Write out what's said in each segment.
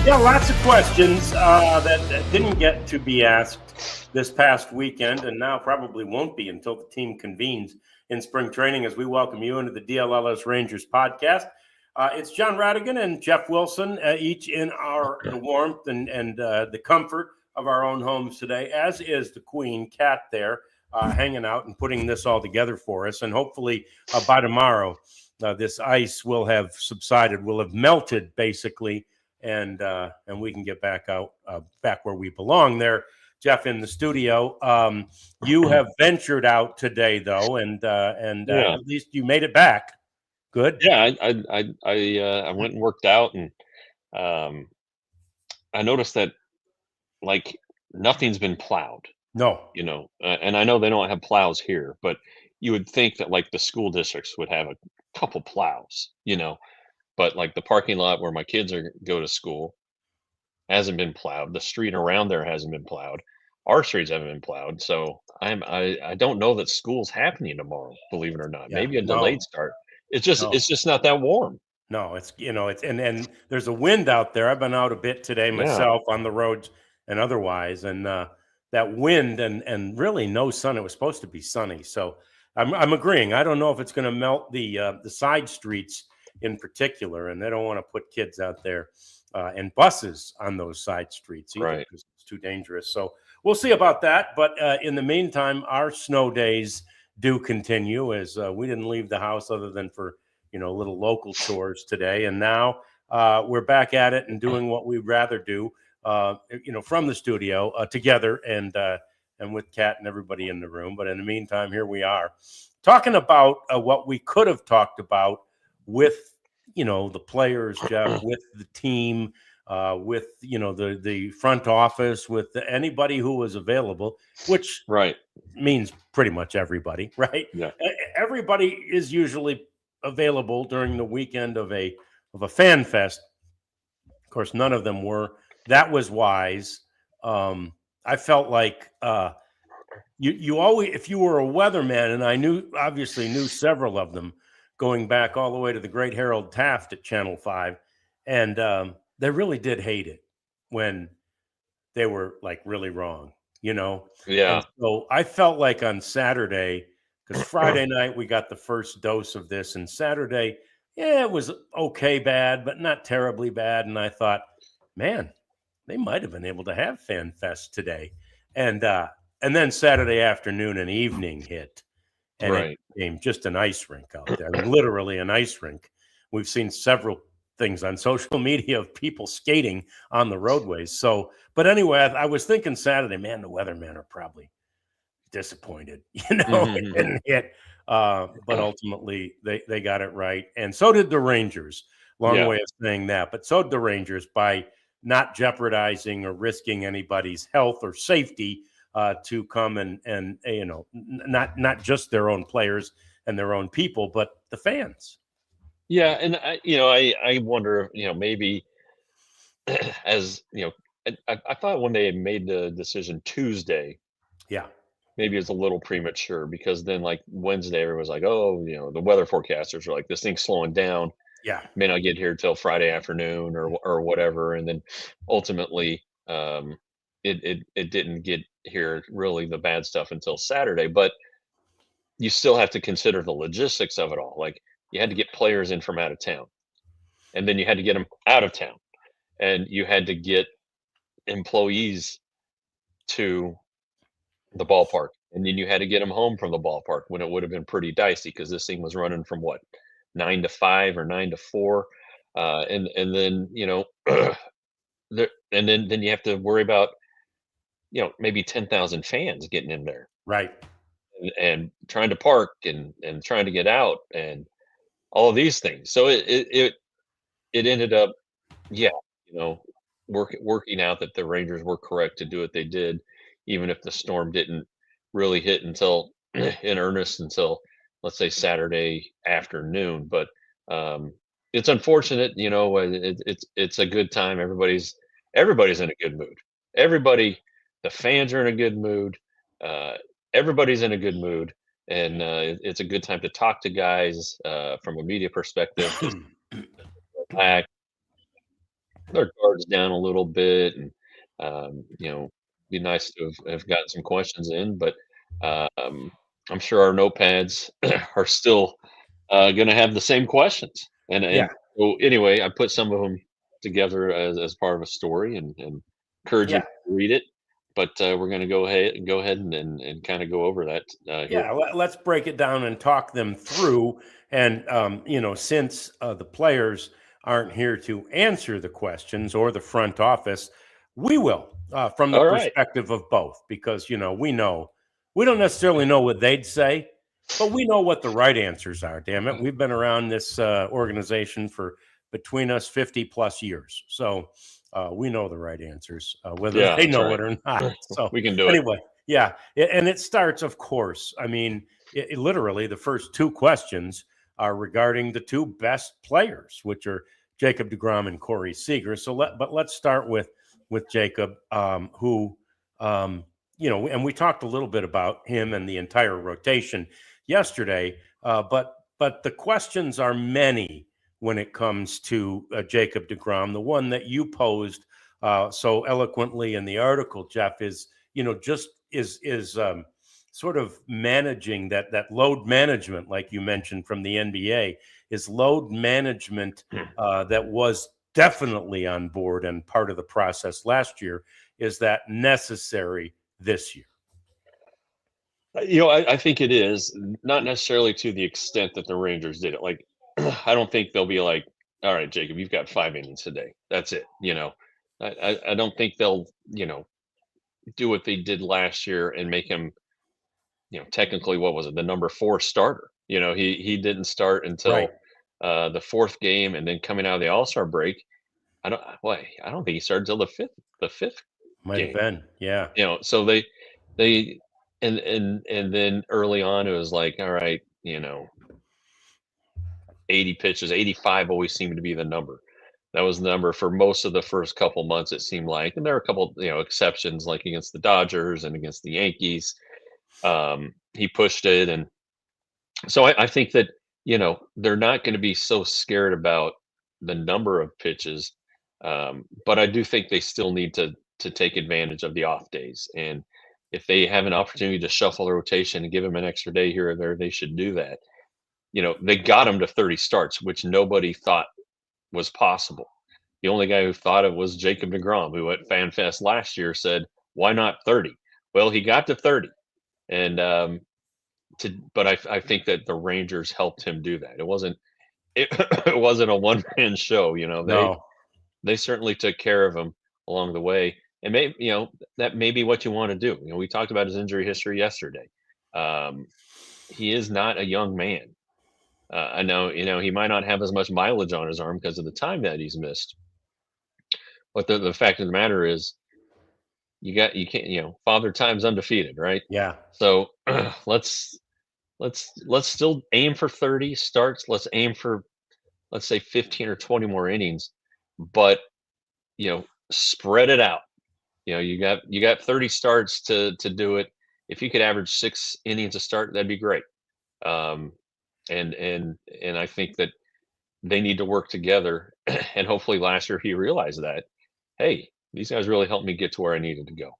Yeah, lots of questions that didn't get to be asked this past weekend, and now probably won't be until the team convenes in spring training as we welcome you into the DLLS Rangers podcast. It's John Radigan and Jeff Wilson, each in the warmth and the comfort of our own homes today, as is the Queen, Kat, there hanging out and putting this all together for us. And hopefully by tomorrow, this ice will have subsided, will have melted, basically, and we can get back out, back where we belong there. Jeff, in the studio. You have ventured out today, though, and at least you made it back. Good. Yeah, I went and worked out, and I noticed that like nothing's been plowed, No. and I know they don't have plows here, but you would think that like the school districts would have a couple plows, but like the parking lot where my kids go to school hasn't been plowed. The street around there hasn't been plowed. Our streets haven't been plowed. So I don't know that school's happening tomorrow, believe it or not. Yeah, Maybe a no. delayed start. It's just not that warm. No, it's and there's a wind out there. I've been out a bit today myself on the roads and otherwise, and that wind and really no sun. It was supposed to be sunny, so I'm agreeing. I don't know if it's going to melt the side streets in particular, and they don't want to put kids out there and buses on those side streets either, Right. because it's too dangerous. So we'll see about that. But in the meantime, our snow days do continue, as we didn't leave the house other than for little local chores today, and now we're back at it and doing what we'd rather do, from the studio together and with Kat and everybody in the room. But in the meantime, here we are talking about what we could have talked about with the players, Jeff, with the team, with the front office, with anybody who was available, which means pretty much everybody, right? Yeah. Everybody is usually available during the weekend of a fan fest. Of course, none of them were. That was wise. I felt like you always, if you were a weatherman, and I obviously knew several of them, going back all the way to the great Harold Taft at Channel 5, and they really did hate it when they were like really wrong, Yeah. And so I felt like on Saturday, because Friday night we got the first dose of this, and Saturday, it was okay bad, but not terribly bad. And I thought, man, they might have been able to have Fan Fest today. And then Saturday afternoon and evening hit, and it became just an ice rink out there. I mean, literally an ice rink. We've seen several things on social media of people skating on the roadways. So, but anyway, I was thinking Saturday, man, the weathermen are probably disappointed, it didn't hit. But ultimately they got it right. And so did the Rangers. Long way of saying that. But so did the Rangers by not jeopardizing or risking anybody's health or safety to come and not just their own players and their own people, but the fans. Yeah, and I wonder if, maybe as I thought when they made the decision Tuesday, maybe it's a little premature, because then like Wednesday everyone's like, oh, the weather forecasters are like, this thing's slowing down. May not get here till Friday afternoon or whatever, and then ultimately it didn't get here, really, the bad stuff, until Saturday. But you still have to consider the logistics of it all. Like, you had to get players in from out of town, and then you had to get them out of town, and you had to get employees to the ballpark, and then you had to get them home from the ballpark, when it would have been pretty dicey, because this thing was running from 9 to 5 or 9 to 4, and then and then you have to worry about maybe 10,000 fans getting in there, right, and trying to park and trying to get out, and all of these things. So it ended up, working out that the Rangers were correct to do what they did, even if the storm didn't really hit until in earnest until, let's say, Saturday afternoon. But it's unfortunate, it's a good time. Everybody's in a good mood. The fans are in a good mood. Everybody's in a good mood, and it's a good time to talk to guys from a media perspective. Just relax, their guards down a little bit, and be nice to have gotten some questions in, but I'm sure our notepads are still going to have the same questions. And Yeah, so anyway, I put some of them together as part of a story, and encourage you yeah. to read it. But we're going to go ahead and kind of go over that here. Yeah, let's break it down and talk them through. And since the players aren't here to answer the questions or the front office, we will from the All right. perspective of both, because we don't necessarily know what they'd say, but we know what the right answers are. Damn it, we've been around this organization for between us 50 plus years, so we know the right answers, whether Yeah, they that's know right. it or not. So We can do it. anyway. Yeah, and it starts, of course. I mean, literally, the first two questions are regarding the two best players, which are Jacob deGrom and Corey Seager. But let's start with Jacob, who, and we talked a little bit about him and the entire rotation yesterday. But the questions are many when it comes to Jacob deGrom. The one that you posed so eloquently in the article, Jeff, is just is sort of managing that load management, like you mentioned from the NBA, is load management that was definitely on board and part of the process last year. Is that necessary this year? I think it is, not necessarily to the extent that the Rangers did it. Like, I don't think they'll be like, "All right, Jacob, you've got 5 innings today. That's it." I don't think they'll do what they did last year and make him technically, what was it, the number 4 starter. He didn't start Right. until the fourth game, and then coming out of the All-Star break, I don't think he started until the fifth Might have game. been. Yeah. So they and then early on it was like, all right, 80 pitches, 85 always seemed to be the number. That was the number for most of the first couple months, it seemed like. And there are a couple, exceptions, like against the Dodgers and against the Yankees. He pushed it, and so I think that they're not going to be so scared about the number of pitches, but I do think they still need to take advantage of the off days, and if they have an opportunity to shuffle the rotation and give him an extra day here or there, they should do that. They got him to 30 starts, which nobody thought was possible. The only guy who thought it was Jacob deGrom, who at FanFest last year said, "Why not 30?" Well, he got to 30, and but I think that the Rangers helped him do that. It, it wasn't a one man show. No. They certainly took care of him along the way, and maybe that may be what you want to do. We talked about his injury history yesterday. Um, he is not a young man. I know he might not have as much mileage on his arm because of the time that he's missed. But the fact of the matter is, you can't father time's undefeated, right? Yeah. So let's still aim for 30 starts. Let's aim for, let's say, 15 or 20 more innings, but spread it out. You got 30 starts to do it. If you could average 6 innings a start, that'd be great. Um, and I think that they need to work together. And hopefully last year he realized that, hey, these guys really helped me get to where I needed to go.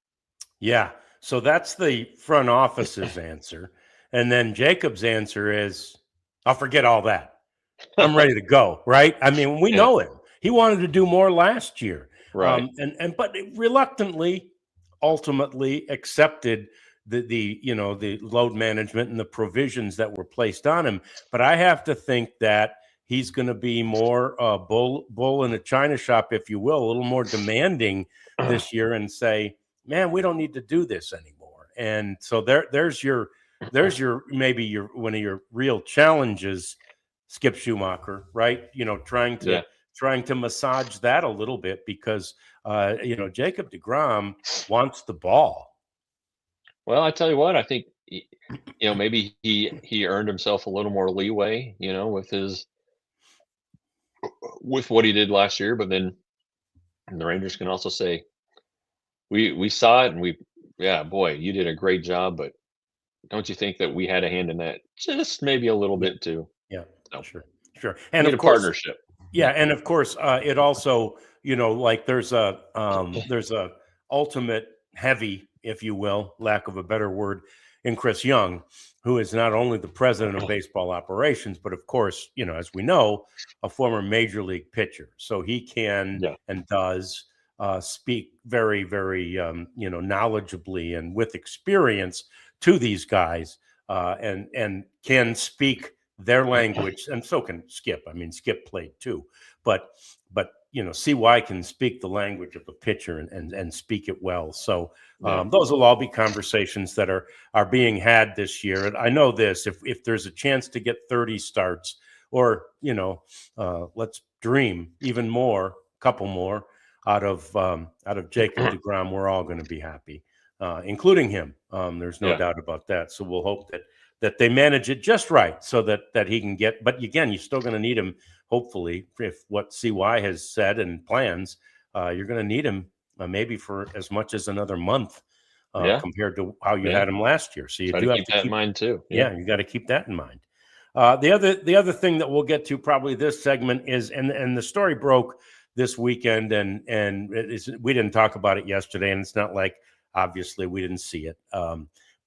Yeah. So that's the front office's answer. And then Jacob's answer is, I'll forget all that. I'm ready to go. Right. I mean, we know him. He wanted to do more last year. Right. But reluctantly, ultimately accepted the load management and the provisions that were placed on him. But I have to think that he's going to be more bull in a china shop, if you will, a little more demanding this year, and say, man, we don't need to do this anymore. And so there's your maybe your one of your real challenges, Skip Schumacher, right? Trying to massage that a little bit, because Jacob deGrom wants the ball. Well, I tell you what, I think maybe he earned himself a little more leeway, with what he did last year, but then the Rangers can also say, we saw it, and yeah, boy, you did a great job, but don't you think that we had a hand in that just maybe a little bit too? Yeah, So, sure. And need of a course, partnership. yeah, and of course, it also like there's a ultimate heavy, if you will, lack of a better word, in Chris Young, who is not only the president of baseball operations, but of course, as we know, a former major league pitcher. So he can and does speak very, very, knowledgeably and with experience to these guys, and can speak their language, and so can Skip. I mean, Skip played too, but CY can speak the language of the pitcher and speak it well. So those will all be conversations that are being had this year. And I know this: if there's a chance to get 30 starts, or let's dream even more, a couple more out of Jacob deGrom, we're all going to be happy, including him. There's no doubt about that. So we'll hope that they manage it just right, so that he can get. But again, you're still going to need him. Hopefully, if what CY has said and plans, you're going to need him maybe for as much as another month compared to how you had him last year. So you do have to keep that in mind too. Yeah, you got to keep that in mind. The other thing that we'll get to probably this segment is, and the story broke this weekend, and we didn't talk about it yesterday, and it's not like obviously we didn't see it.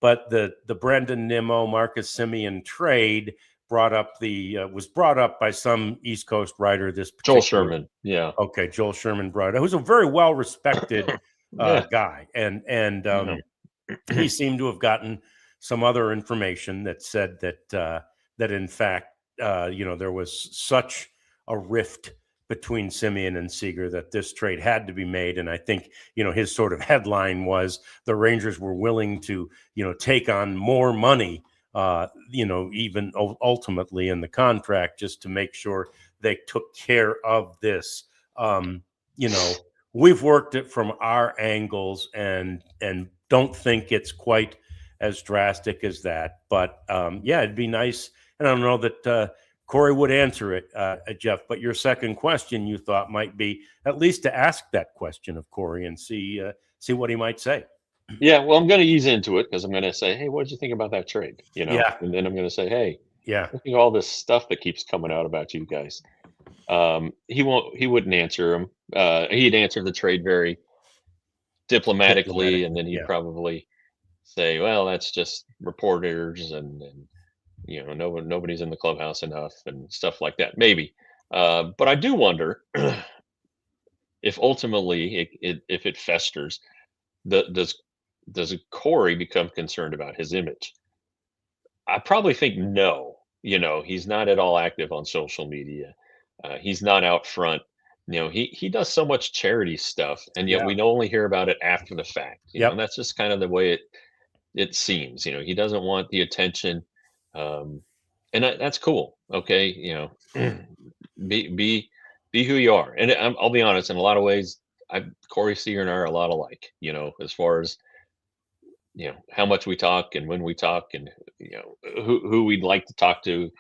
But the Brendan Nimmo, Marcus Semien trade was brought up by some East Coast writer. Joel Sherman. Yeah. Okay. Joel Sherman brought it. Who's a very well-respected guy. And he seemed to have gotten some other information that said that in fact, there was such a rift between Semien and Seager that this trade had to be made. And I think, his sort of headline was the Rangers were willing to, take on more money, even ultimately in the contract, just to make sure they took care of this. We've worked it from our angles and don't think it's quite as drastic as that. But it'd be nice. And I don't know that Corey would answer it, Jeff, but your second question you thought might be at least to ask that question of Corey and see what he might say. Yeah, well, I'm going to ease into it because I'm going to say, hey, what did you think about that trade? And then I'm going to say, hey, look at all this stuff that keeps coming out about you guys. He wouldn't answer him. He'd answer the trade very diplomatically, and then he'd probably say, well, that's just reporters and nobody's in the clubhouse enough and stuff like that, maybe. But I do wonder if ultimately if it festers, does Corey become concerned about his image? I probably think no. He's not at all active on social media. He's not out front. He does so much charity stuff, and yet we only hear about it after the fact. And that's just kind of the way it seems. He doesn't want the attention, and that's cool. Okay, be who you are. And I'll be honest, in a lot of ways, Corey Seager and I are a lot alike. As far as how much we talk and when we talk, and who we'd like to talk to.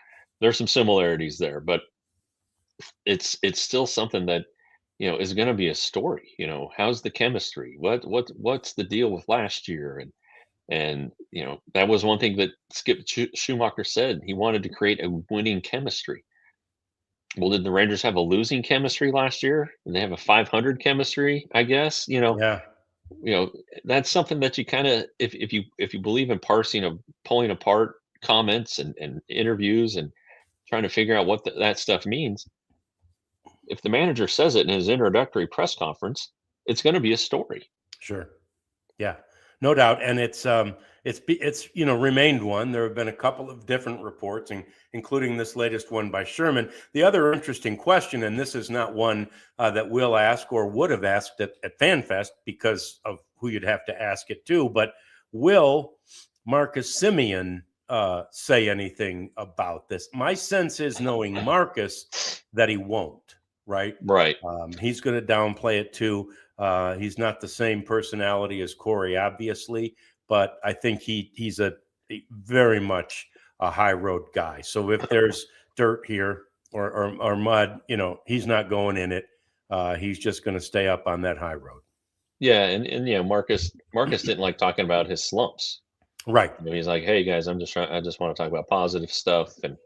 There's some similarities there, but it's still something that is going to be a story. How's the chemistry? What's the deal with last year? And that was one thing that Skip Schumacher said. He wanted to create a winning chemistry. Well, did the Rangers have a losing chemistry last year? Did they have a 500 chemistry? I guess that's something that you kind of, if you believe in parsing pulling apart comments and interviews and trying to figure out what that stuff means. If the manager says it in his introductory press conference, it's going to be a story. Sure. Yeah, no doubt. And it's remained one. There have been a couple of different reports, including this latest one by Sherman. The other interesting question, and this is not one that we'll ask or would have asked at FanFest because of who you'd have to ask it to, but will Marcus Semien say anything about this? My sense is, knowing Marcus, that he won't. Right. He's going to downplay it too. He's not the same personality as Corey, obviously, but I think he's a very much a high road guy. So if there's dirt here or mud, he's not going in it. He's just going to stay up on that high road. Yeah, and Marcus didn't like talking about his slumps. Right. He's like, hey guys, I just want to talk about positive stuff, and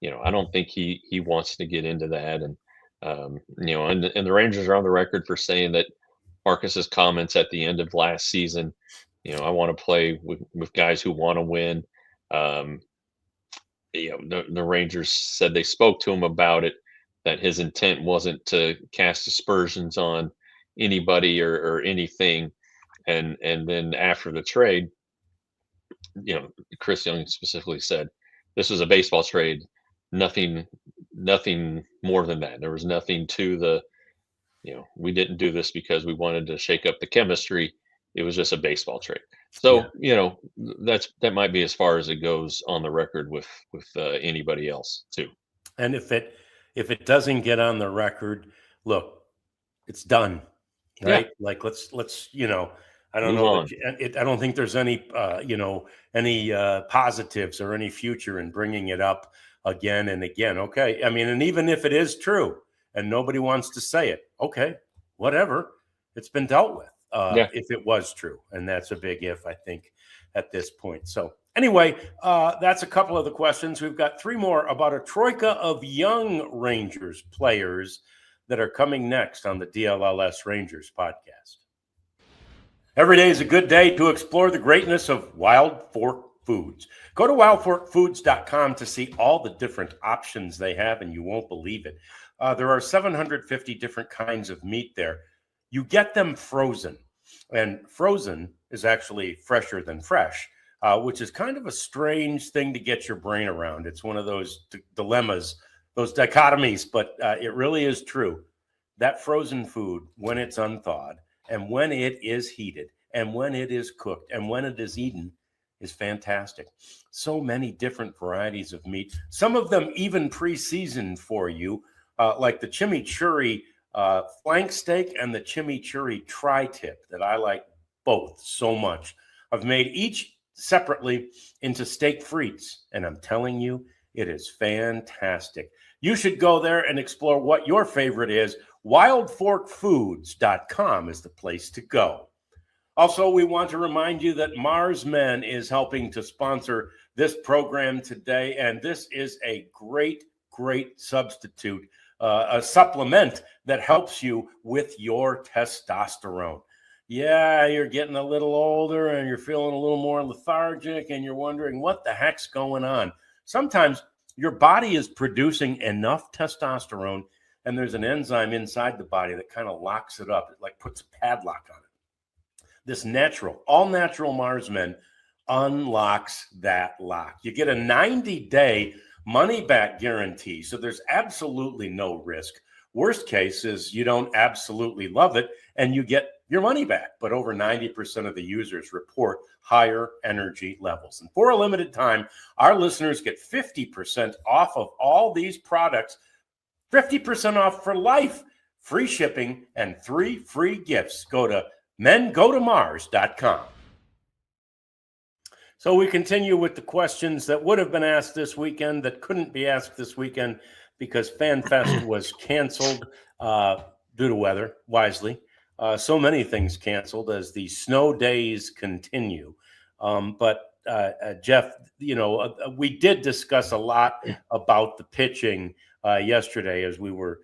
I don't think he wants to get into that. And And the Rangers are on the record for saying that Marcus's comments at the end of last season, I want to play with guys who want to win. Um, the Rangers said they spoke to him about it, that his intent wasn't to cast aspersions on anybody or anything. And then after the trade, Chris Young specifically said this was a baseball trade, nothing more than that. There was nothing to we didn't do this because we wanted to shake up the chemistry. It was just a baseball trade. So, that might be as far as it goes on the record with anybody else too. And if it doesn't get on the record, look, it's done, right? Yeah. Like let's I don't Move know on. that I don't think there's any any positives or any future in bringing it up again and again. Okay, I mean, and even if it is true and nobody wants to say it, okay, whatever, it's been dealt with. If it was true, and that's a big if, I think, at this point. So anyway, that's a couple of the questions. We've got three more about a troika of young Rangers players that are coming next on the DLLS Rangers podcast. Every day is a good day to explore the greatness of Wild Fork Foods. Go to wildforkfoods.com to see all the different options they have, and you won't believe it. There are 750 different kinds of meat there. You get them frozen, and frozen is actually fresher than fresh, which is kind of a strange thing to get your brain around. It's one of those dilemmas, those dichotomies, but it really is true. That frozen food, when it's unthawed, and when it is heated, and when it is cooked, and when it is eaten, is fantastic. So many different varieties of meat, some of them even pre-seasoned for you, like the chimichurri flank steak and the chimichurri tri-tip that I like both so much. I've made each separately into steak frites, and I'm telling you, it is fantastic. You should go there and explore what your favorite is. Wildforkfoods.com is the place to go. Also, we want to remind you that Mars Men is helping to sponsor this program today, and this is a great substitute, a supplement that helps you with your testosterone. Yeah, you're getting a little older and you're feeling a little more lethargic and you're wondering what the heck's going on. Sometimes your body is producing enough testosterone and there's an enzyme inside the body that kind of locks it up. It like puts a padlock on it. This all natural Mars Men unlocks that lock. You get a 90-day money-back guarantee, so there's absolutely no risk. Worst case is you don't absolutely love it and you get your money back, but over 90% of the users report higher energy levels. And for a limited time, our listeners get 50% off of all these products, 50% off for life, free shipping, and 3 free gifts. Go to mengotomars.com. So we continue with the questions that would have been asked this weekend that couldn't be asked this weekend because FanFest was canceled due to weather, wisely. So many things canceled as the snow days continue. But Jeff, we did discuss a lot about the pitching yesterday as we were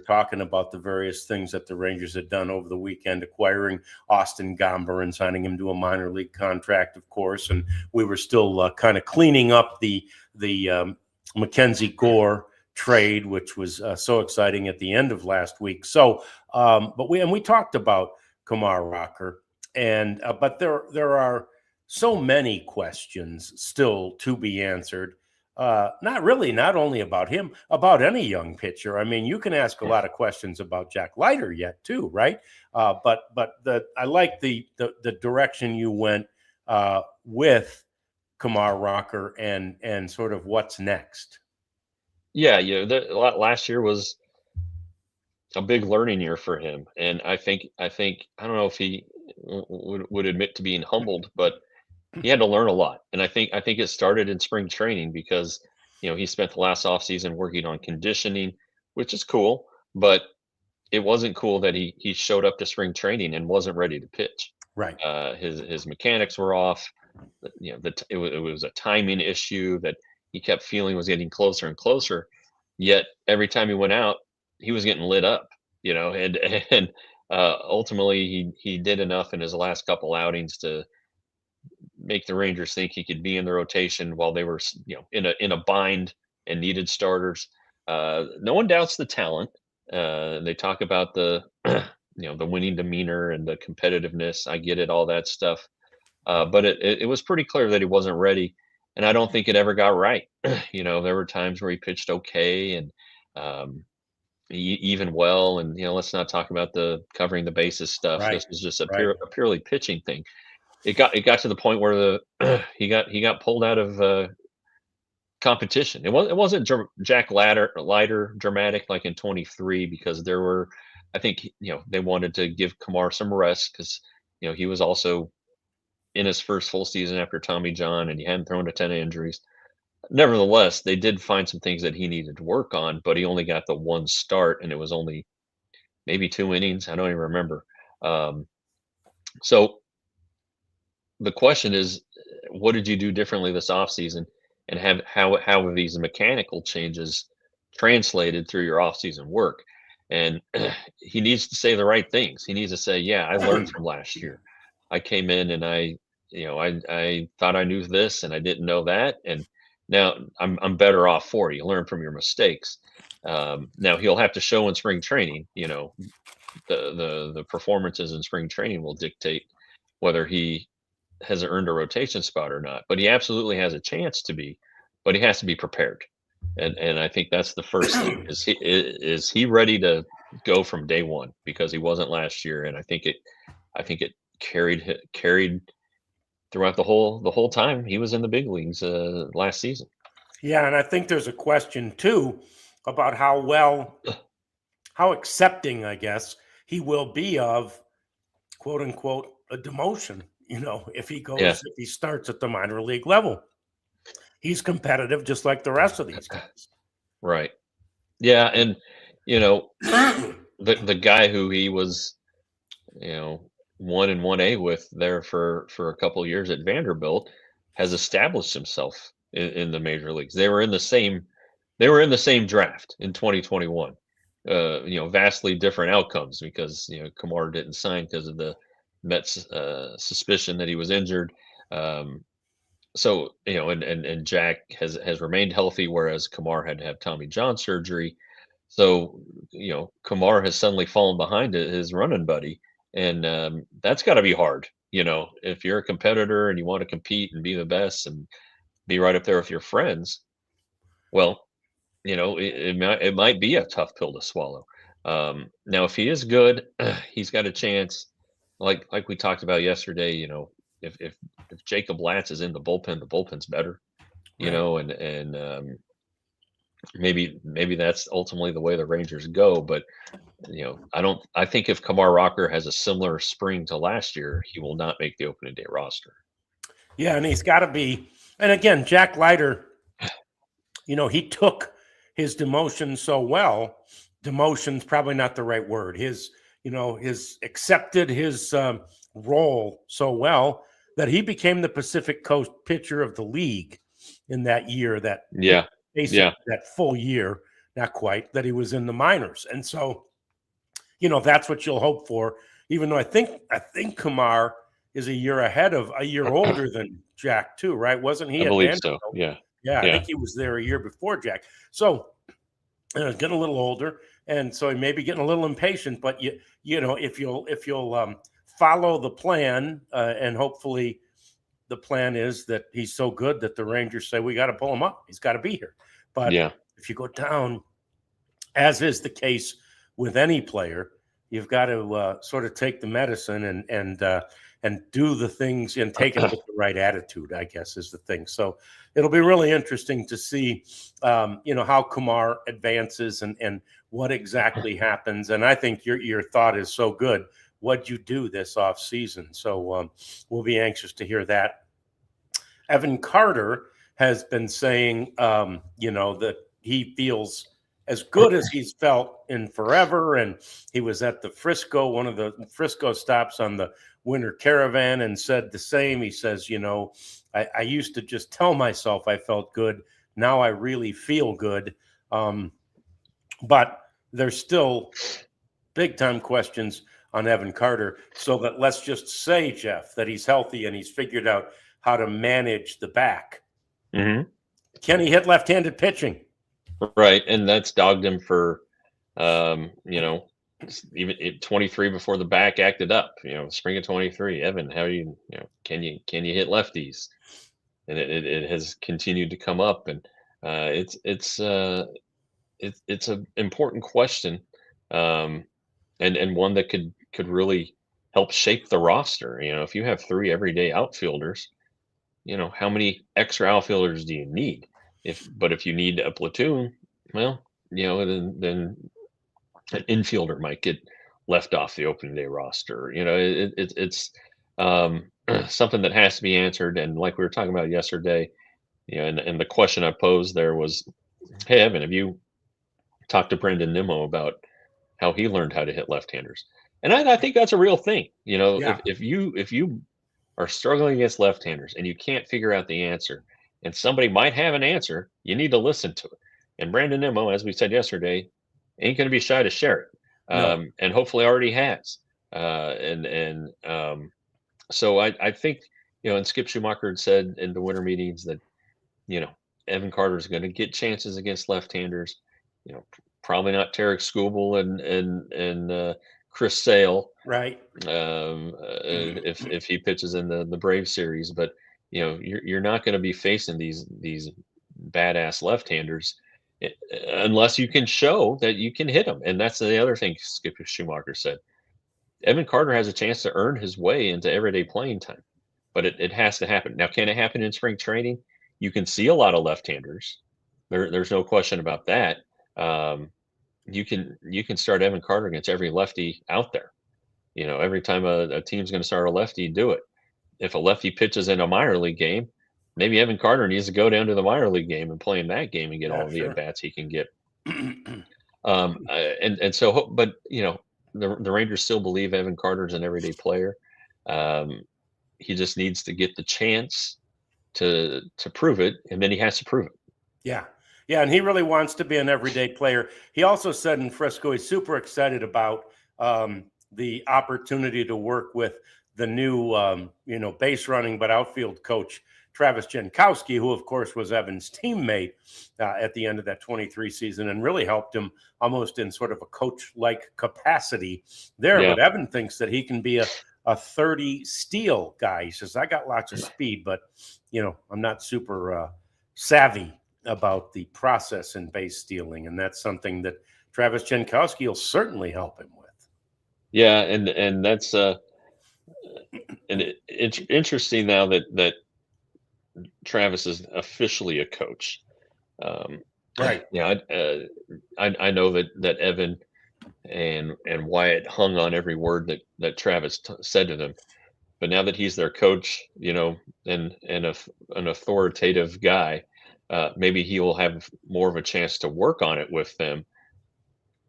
talking about the various things that the Rangers had done over the weekend, acquiring Austin Gomber and signing him to a minor league contract, of course. And we were still kind of cleaning up the Mackenzie Gore trade, which was so exciting at the end of last week. So, but we talked about Kumar Rocker, but there are so many questions still to be answered. Not only about him, about any young pitcher. I mean, you can ask a lot of questions about Jack Leiter yet too, right? But I like the direction you went with Kumar Rocker and sort of what's next. Yeah, last year was a big learning year for him, and I think I don't know if he would admit to being humbled, but he had to learn a lot. And I think it started in spring training because he spent the last offseason working on conditioning, which is cool, but it wasn't cool that he showed up to spring training and wasn't ready to pitch. Right. His mechanics were off. It was a timing issue that he kept feeling was getting closer and closer. Yet every time he went out, getting lit up, and ultimately he did enough in his last couple outings to make the Rangers think he could be in the rotation while they were, in a bind and needed starters. No one doubts the talent. They talk about the the winning demeanor and the competitiveness. I get it, all that stuff. But it was pretty clear that he wasn't ready, and I don't think it ever got right. There were times where he pitched okay and even well, and let's not talk about the covering the bases stuff. Right. This was just a Right. purely pitching thing. It got to the point where he got pulled out of competition. It wasn't Jack Leiter dramatic like in 23 because there were, I think, they wanted to give Kumar some rest because he was also in his first full season after Tommy John and he hadn't thrown a ton of injuries. Nevertheless, they did find some things that he needed to work on, but he only got the one start and it was only maybe 2 innings. I don't even remember. So the question is, what did you do differently this offseason? And how have these mechanical changes translated through your offseason work? And he needs to say the right things. He needs to say, "Yeah, I learned from last year. I came in and I thought I knew this and I didn't know that, and now I'm better off for it. You learn from your mistakes." Now he'll have to show in spring training. The performances in spring training will dictate whether he has earned a rotation spot or not, but he absolutely has a chance to be, but he has to be prepared. And I think that's the first thing. Is he ready to go from day one? Because he wasn't last year, and I think it carried throughout the whole time he was in the big leagues last season. Yeah, and I think there's a question too about how accepting, I guess, he will be of quote unquote a demotion. If he starts at the minor league level, he's competitive just like the rest of these guys. Right. Yeah, and the guy who he was, 1 and 1A with there for a couple of years at Vanderbilt has established himself in the major leagues. They were in the same draft in 2021. Vastly different outcomes because Kumar didn't sign because of the Mets suspicion that he was injured. So and Jack has remained healthy, whereas Kumar had to have Tommy John surgery. So Kumar has suddenly fallen behind his running buddy, and that's got to be hard. If you're a competitor and you want to compete and be the best and be right up there with your friends, well, it might be a tough pill to swallow. Now, if he is good, he's got a chance. Like we talked about yesterday, if Jacob Latz is in the bullpen's better, Right. and maybe that's ultimately the way the Rangers go. But I think if Kumar Rocker has a similar spring to last year, he will not make the opening day roster. Yeah, and he's got to be. And again, Jack Leiter, he took his demotion so well. Demotion's probably not the right word. His accepted his role so well that he became the Pacific Coast pitcher of the league in that year. Basically that full year, not quite, that he was in the minors. And so, that's what you'll hope for. Even though I think Kumar is a year older than Jack too, right? Wasn't he? I believe so. Yeah. I think he was there a year before Jack. So getting a little older, and so he may be getting a little impatient. But if you'll follow the plan, and hopefully the plan is that he's so good that the Rangers say we got to pull him up. He's got to be here. But if you go down, as is the case with any player, you've got to sort of take the medicine and do the things and take it with the right attitude, I guess, is the thing. So it'll be really interesting to see, how Kumar advances and what exactly happens. And I think your thought is so good. What'd you do this off season? So we'll be anxious to hear that. Evan Carter has been saying, that he feels as good as he's felt in forever. And he was at one of the Frisco stops on the winter Caravan, and said the same. He says, I used to just tell myself I felt good. Now I really feel good. But there's still big time questions on Evan Carter. So that let's just say, Jeff, that he's healthy and he's figured out how to manage the back. Mm-hmm. Can he hit left-handed pitching? Right, and that's dogged him for, even 23 before the back acted up. Spring of 23. Evan, how can you hit lefties? And it has continued to come up, and it's an important question, and one that could really help shape the roster. If you have 3 everyday outfielders, how many extra outfielders do you need? But if you need a platoon, well, then an infielder might get left off the opening day roster. It's something that has to be answered. And like we were talking about yesterday, and the question I posed there was, hey, Evan, have you talked to Brendan Nimmo about how he learned how to hit left-handers? And I think that's a real thing. Yeah. If you are struggling against left-handers and you can't figure out the answer, and somebody might have an answer, you need to listen to it. And Brandon Nimmo, as we said yesterday, ain't going to be shy to share it, No. and hopefully already has. So I think, and Skip Schumacher had said in the winter meetings that, Evan Carter is going to get chances against left-handers. Probably not Tarek Skubal and Chris Sale, right? If he pitches in the Brave series, but you're not going to be facing these badass left-handers unless you can show that you can hit them. And that's the other thing Skip Schumacher said. Evan Carter has a chance to earn his way into everyday playing time, but it has to happen. Now, can it happen in spring training? You can see a lot of left-handers. There's no question about that. You can start Evan Carter against every lefty out there. Every time a team's going to start a lefty, do it. If a lefty pitches in a minor league game, maybe Evan Carter needs to go down to the minor league game and play in that game and get all the at-bats he can get. And so, but the Rangers still believe Evan Carter's an everyday player. He just needs to get the chance to prove it, and then he has to prove it. Yeah. Yeah, and he really wants to be an everyday player. He also said in Frisco he's super excited about the opportunity to work with the new, base running but outfield coach, Travis Jankowski, who, of course, was Evan's teammate at the end of that 23 season and really helped him almost in sort of a coach-like capacity there. Yeah. But Evan thinks that he can be a 30 steal guy. He says, I got lots of speed, but, I'm not super savvy about the process in base stealing. And that's something that Travis Jankowski will certainly help him with. Yeah, and that's it's interesting now that Travis is officially a coach. Right. Yeah, I know that Evan and Wyatt hung on every word that Travis said to them, but now that he's their coach, and an authoritative guy, maybe he will have more of a chance to work on it with them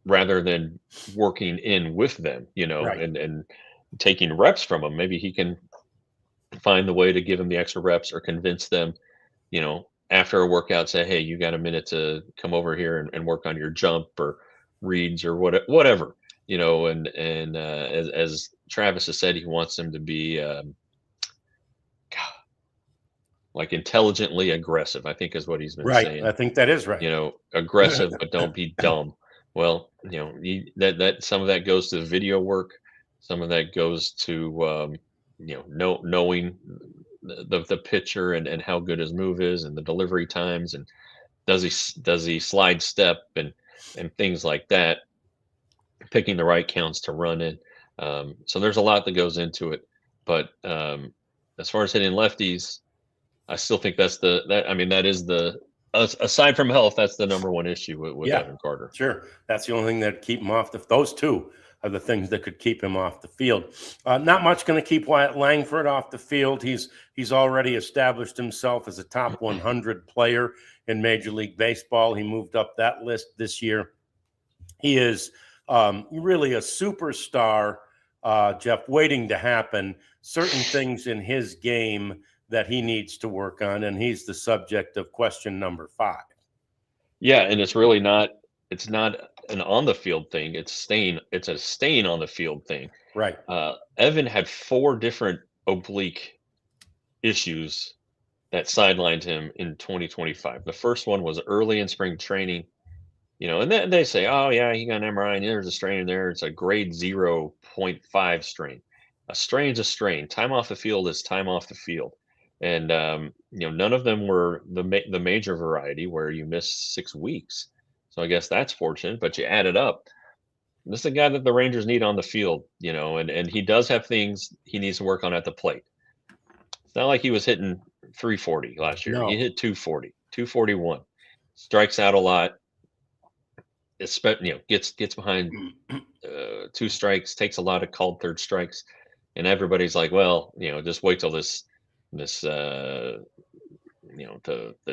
rather than working in with them, right. and taking reps from them. Maybe he can find the way to give them the extra reps or convince them, after a workout, say, hey, you got a minute to come over here and work on your jump or reads or whatever, and as Travis has said, he wants them to be like intelligently aggressive, I think is what he's been saying. I think that is right. Aggressive, but don't be dumb. Well, that some of that goes to the video work. Some of that goes to, knowing the pitcher and how good his move is and the delivery times, and does he slide step and things like that, picking the right counts to run in. So there's a lot that goes into it, but as far as hitting lefties, I still think that is aside from health, that's the number one issue with Evan Carter. Sure. That's the only thing that keep him off those two are the things that could keep him off the field. Not much going to keep Wyatt Langford off the field. He's already established himself as a top 100 player in Major League Baseball. He moved up that list this year. He is really a superstar, Jeff, waiting to happen. Certain things in his game that he needs to work on, and he's the subject of question number 5. Yeah, and it's really not an on the field thing. It's a staying on the field thing. Right. Evan had 4 different oblique issues that sidelined him in 2025. The first one was early in spring training, and then they say, oh yeah, he got an MRI and there's a strain in there. It's a grade 0.5 strain. A strain's a strain. Time off the field is time off the field. And none of them were the major variety where you miss 6 weeks. So I guess that's fortunate, but you add it up. This is a guy that the Rangers need on the field, and he does have things he needs to work on at the plate. It's not like he was hitting 340 last year. No. He hit 240, 241, strikes out a lot. Gets behind 2 strikes, takes a lot of called third strikes, and everybody's like, well, just wait till the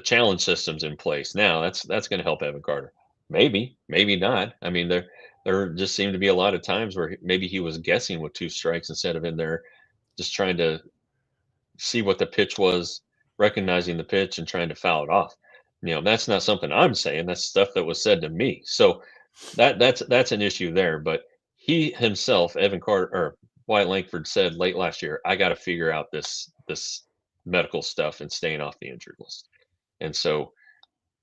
challenge system's in place. Now that's going to help Evan Carter. Maybe not. I mean, there just seemed to be a lot of times where maybe he was guessing with 2 strikes instead of in there just trying to see what the pitch was, recognizing the pitch and trying to foul it off. That's not something I'm saying. That's stuff that was said to me. So that's an issue there. But he himself, Evan Carter or Wyatt Langford, said late last year, I got to figure out this medical stuff and staying off the injured list. And so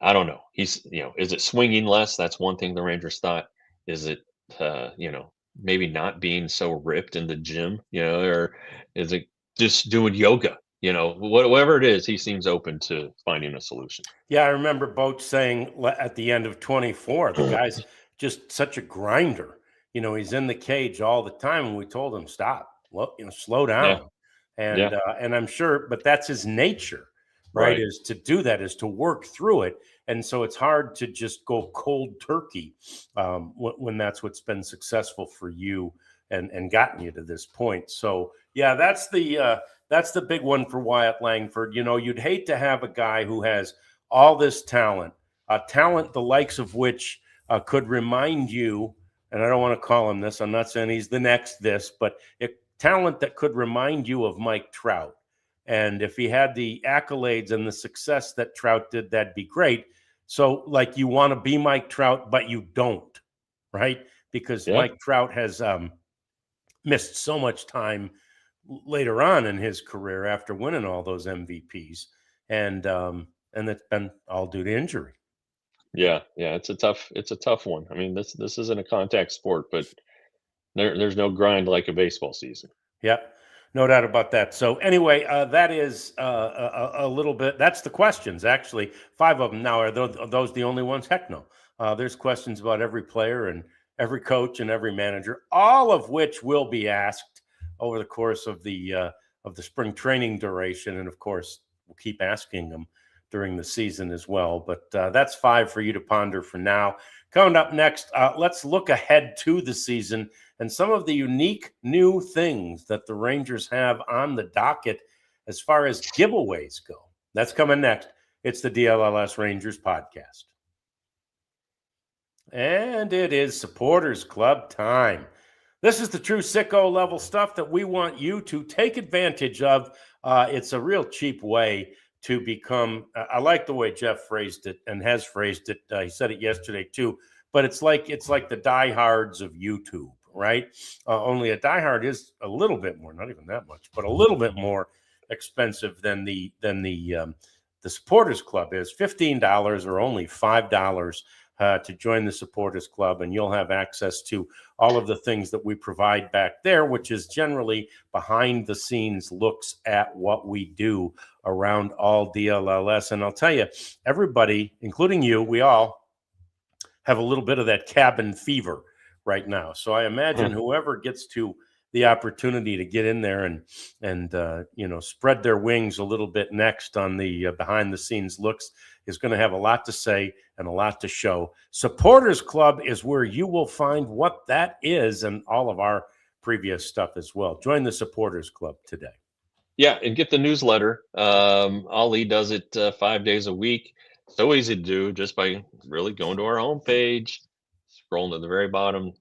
I don't know. He's is it swinging less? That's one thing the Rangers thought. Is it maybe not being so ripped in the gym, or is it just doing yoga? Whatever it is, he seems open to finding a solution. Yeah, I remember Boach saying at the end of 24, the guy's just such a grinder. He's in the cage all the time, and we told him, stop, well, slow down. And and I'm sure, but that's his nature, right? Is to do that, is to work through it. And so it's hard to just go cold turkey when that's what's been successful for you and gotten you to this point. So yeah, that's the big one for Wyatt Langford. You'd hate to have a guy who has all this talent, talent the likes of which could remind you, and I don't want to call him this, I'm not saying he's the next this, but talent that could remind you of Mike Trout. And if he had the accolades and the success that Trout did, that'd be great. So like you want to be Mike Trout, but you don't, right? Because Mike Trout has missed so much time later on in his career after winning all those MVPs, and it's been all due to injury. Yeah, it's a tough one. I mean, this isn't a contact sport, but there's no grind like a baseball season. Yep, no doubt about that. So anyway, that is a little bit. That's the questions. Actually, 5 of them now. Are those the only ones? Heck no. There's questions about every player and every coach and every manager, all of which will be asked over the course of the spring training duration, and of course we'll keep asking them during the season as well. But that's 5 for you to ponder for now. Coming up next, let's look ahead to the season and some of the unique new things that the Rangers have on the docket as far as giveaways go. That's coming next. It's the DLLS Rangers podcast. And it is Supporters Club time. This is the true sicko level stuff that we want you to take advantage of. It's a real cheap way to become, I like the way Jeff phrased it and has phrased it. He said it yesterday too, but it's like the diehards of YouTube, right? Only a diehard is a little bit more, not even that much, but a little bit more expensive than the Supporters Club is. $15 or only $5 to join the Supporters Club, and you'll have access to all of the things that we provide back there, which is generally behind the scenes looks at what we do around all DLLS. And I'll tell you, everybody, including you, we all have a little bit of that cabin fever right now. So I imagine whoever gets to the opportunity to get in there and spread their wings a little bit next on the behind the scenes looks is going to have a lot to say and a lot to show. Supporters Club is where you will find what that is and all of our previous stuff as well. Join the Supporters Club today. Yeah, and get the newsletter. Ali does it 5 days a week. So easy to do just by really going to our homepage, scrolling to the very bottom,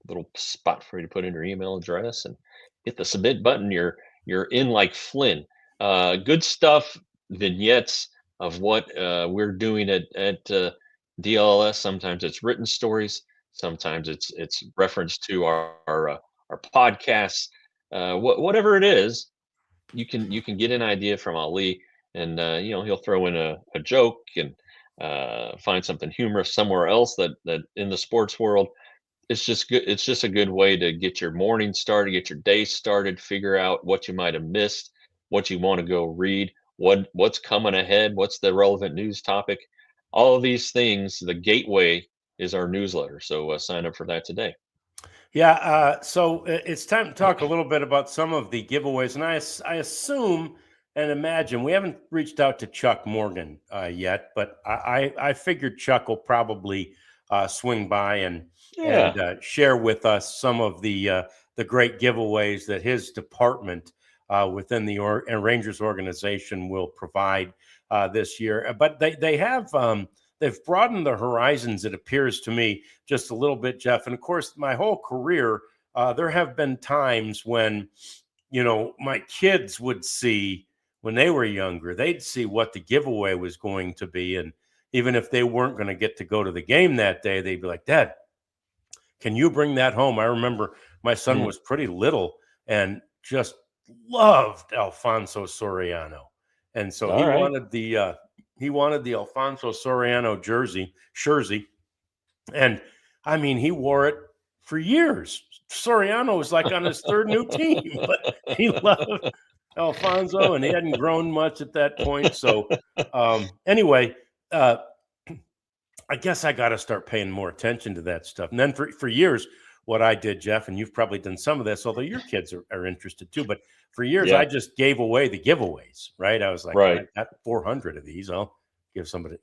little spot for you to put in your email address and hit the submit button. You're in like Flynn. Good stuff, vignettes of what we're doing at DLLS. Sometimes it's written stories. Sometimes it's reference to our podcasts, whatever it is. You can get an idea from Ali, and he'll throw in a joke and find something humorous somewhere else that in the sports world. It's just good. It's just a good way to get your morning started, get your day started, figure out what you might have missed, what you want to go read, what's coming ahead, what's the relevant news topic. All of these things, the gateway is our newsletter. So sign up for that today. Yeah, so it's time to talk a little bit about some of the giveaways, and I assume and imagine we haven't reached out to Chuck Morgan yet, but I figured Chuck will probably swing by and Yeah. share with us some of the great giveaways that his department within the Rangers organization will provide this year. But they have. They've broadened the horizons, it appears to me, just a little bit, Jeff. And of course, my whole career, there have been times when, my kids would see when they were younger, they'd see what the giveaway was going to be. And even if they weren't going to get to go to the game that day, they'd be like, Dad, can you bring that home? I remember my son Mm. was pretty little and just loved Alfonso Soriano. And so All right. he wanted the Alfonso Soriano jersey, and I mean he wore it for years. Soriano was like on his third new team, but he loved Alfonso, and he hadn't grown much at that point. So anyway, I guess I got to start paying more attention to that stuff. And then for years, what I did, Jeff, and you've probably done some of this, although your kids are interested too. But for years, Yeah. I just gave away the giveaways, right? I was like, Right. I got 400 of these. I'll give somebody,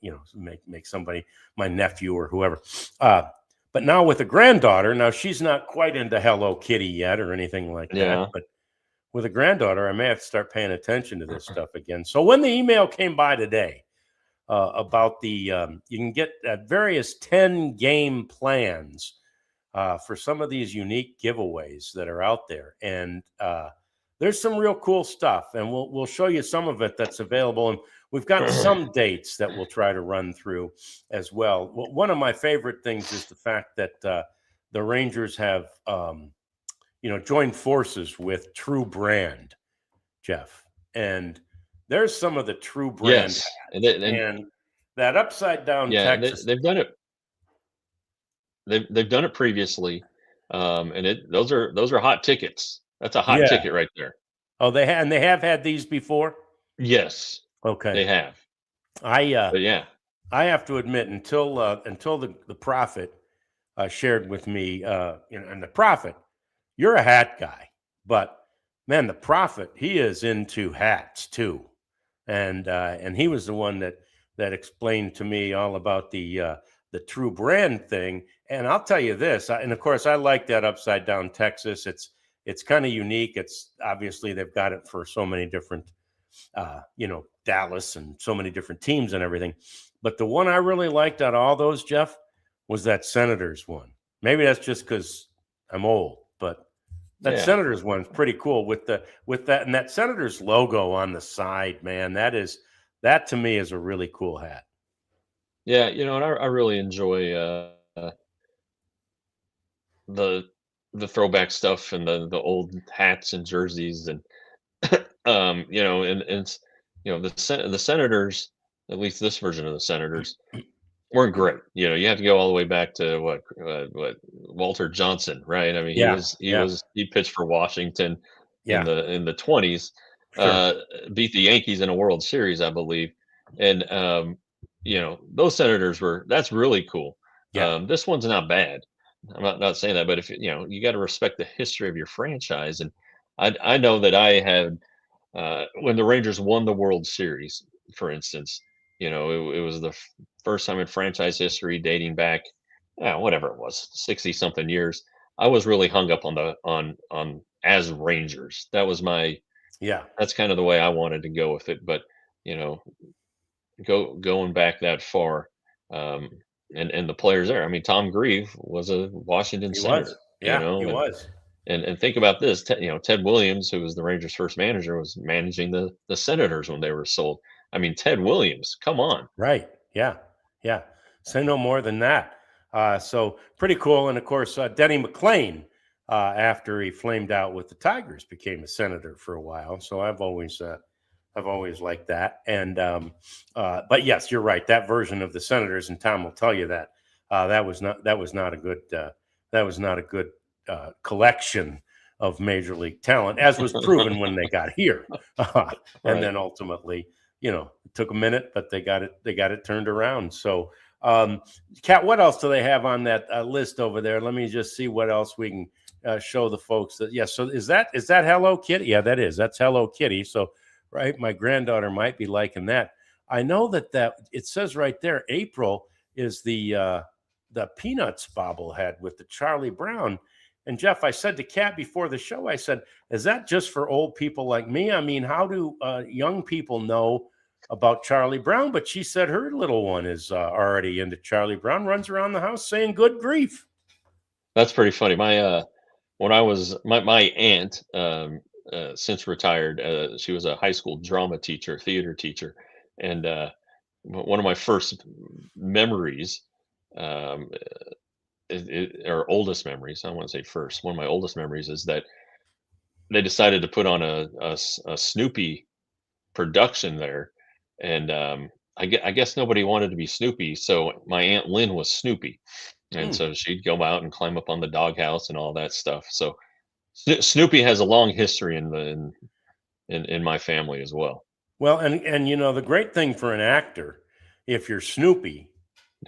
make somebody, my nephew or whoever. But now with a granddaughter, now she's not quite into Hello Kitty yet or anything like Yeah. that. But with a granddaughter, I may have to start paying attention to this stuff again. So when the email came by today, about the you can get various 10 game plans for some of these unique giveaways that are out there, and there's some real cool stuff, and we'll show you some of it that's available, and we've got some dates that we'll try to run through as well. One of my favorite things is the fact that the Rangers have joined forces with True Brand, Jeff, and there's some of the True Brand Yes. and that upside down Yeah, Texas. they've done it. They've done it previously, and those are hot tickets. That's a hot Yeah. ticket right there. Oh, they have had these before? Yes, Okay. they have. I But yeah, have to admit, until the prophet shared with me, and the prophet, you're a hat guy, but man, the prophet, he is into hats too, and he was the one that explained to me all about the True Brand thing. And I'll tell you this, and of course, I like that upside down Texas. It's kind of unique. It's obviously they've got it for so many different, Dallas and so many different teams and everything. But the one I really liked out of all those, Jeff, was that Senators one. Maybe that's just because I'm old, but that yeah, Senators one's pretty cool with that and that Senators logo on the side, man. That to me is a really cool hat. yeah. And I really enjoy the the throwback stuff and the old hats and jerseys and and it's, the Senators, at least this version of the Senators, weren't great. You have to go all the way back to what Walter Johnson, right? I mean, he Yeah, was he yeah, was he pitched for Washington in yeah, the 20s, sure. beat the Yankees in a World Series, I believe. And those Senators that's really cool. Yeah, This one's not bad. I'm not saying that, but if you got to respect the history of your franchise. And I know that I had when the Rangers won the World Series, for instance, it was the first time in franchise history dating back, whatever it was, 60 something years. I was really hung up on on as Rangers. yeah. That's kind of the way I wanted to go with it. But you know, going back that far, um, and the players there. I mean, Tom Grieve was a Washington He was. Senator, Yeah, he was. and think about this, Ted Williams, who was the Rangers' first manager, was managing the Senators when they were sold. I mean, Ted Williams, come on. Right. Yeah. Yeah. Say no more than that. So pretty cool. And of course, Denny McClain, after he flamed out with the Tigers, became a senator for a while. So I've always liked that. And but yes, you're right. That version of the Senators, and Tom will tell you that that was not a good collection of major league talent, as was proven when they got here. And then ultimately, it took a minute, but they got it turned around. So, Kat, what else do they have on that list over there? Let me just see what else we can show the folks. That So is that Hello Kitty? Yeah, that's Hello Kitty. So, right, my granddaughter might be liking that. I know that it says right there, April is the Peanuts bobblehead with the Charlie Brown. And Jeff, I said to Kat before the show, I said, is that just for old people like me? I mean, how do young people know about Charlie Brown? But she said her little one is already into Charlie Brown, runs around the house saying good grief. That's pretty funny. My my aunt, since retired, she was a high school drama teacher, theater teacher. And one of my first memories, or oldest memories, I don't want to say first, one of my oldest memories is that they decided to put on a Snoopy production there. And I guess nobody wanted to be Snoopy, so my Aunt Lynn was Snoopy. And so she'd go out and climb up on the doghouse and all that stuff. So Snoopy has a long history in my family as well. Well, and the great thing for an actor, if you're Snoopy,